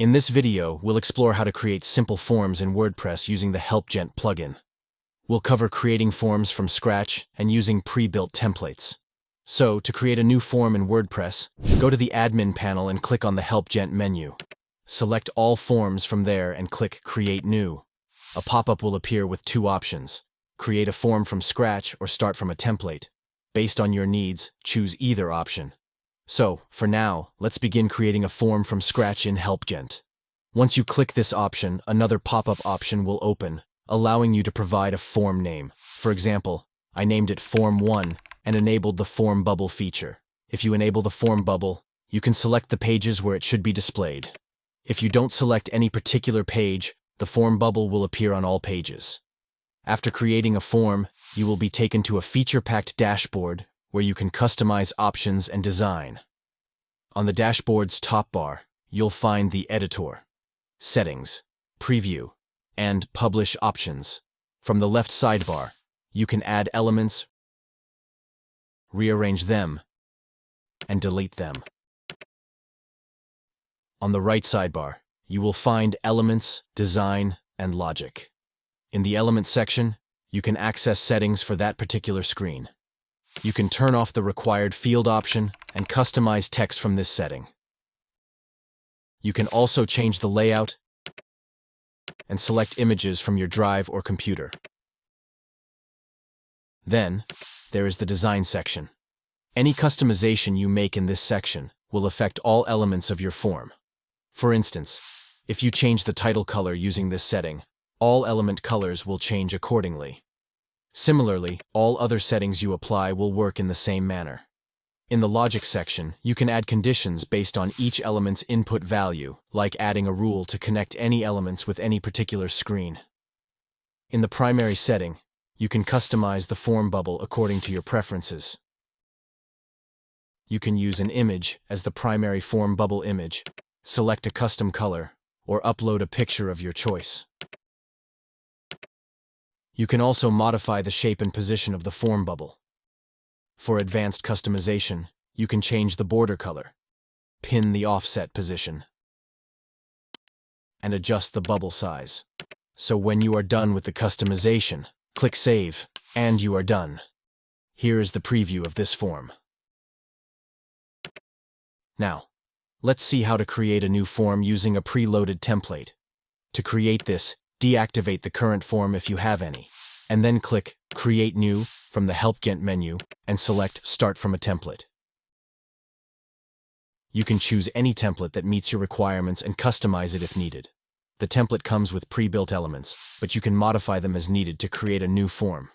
In this video, we'll explore how to create simple forms in WordPress using the HelpGent plugin. We'll cover creating forms from scratch and using pre-built templates. So, to create a new form in WordPress, go to the admin panel and click on the HelpGent menu. Select all forms from there and click Create New. A pop-up will appear with two options: create a form from scratch or start from a template. Based on your needs, choose either option. So, for now, let's begin creating a form from scratch in HelpGent. Once you click this option, another pop-up option will open, allowing you to provide a form name. For example, I named it Form 1 and enabled the form bubble feature. If you enable the form bubble, you can select the pages where it should be displayed. If you don't select any particular page, the form bubble will appear on all pages. After creating a form, you will be taken to a feature-packed dashboard where you can customize options and design. On the dashboard's top bar, you'll find the Editor, Settings, Preview, and Publish options. From the left sidebar, you can add elements, rearrange them, and delete them. On the right sidebar, you will find Elements, Design, and Logic. In the Elements section, you can access settings for that particular screen. You can turn off the required field option and customize text from this setting. You can also change the layout and select images from your drive or computer. Then, there is the Design section. Any customization you make in this section will affect all elements of your form. For instance, if you change the title color using this setting, all element colors will change accordingly. Similarly, all other settings you apply will work in the same manner. In the Logic section, you can add conditions based on each element's input value, like adding a rule to connect any elements with any particular screen. In the Primary setting, you can customize the form bubble according to your preferences. You can use an image as the primary form bubble image, select a custom color, or upload a picture of your choice. You can also modify the shape and position of the form bubble. For advanced customization, you can change the border color, pin the offset position, and adjust the bubble size. So when you are done with the customization, click Save, and you are done. Here is the preview of this form. Now, let's see how to create a new form using a preloaded template. To create this, deactivate the current form if you have any, and then click Create New from the HelpGent menu and select Start from a template. You can choose any template that meets your requirements and customize it if needed. The template comes with pre-built elements, but you can modify them as needed to create a new form.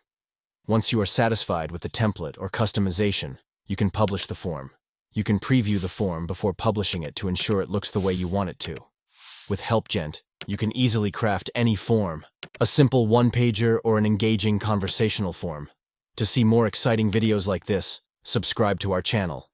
Once you are satisfied with the template or customization, you can publish the form. You can preview the form before publishing it to ensure it looks the way you want it to. With HelpGent, you can easily craft any form, a simple one-pager or an engaging conversational form. To see more exciting videos like this, subscribe to our channel.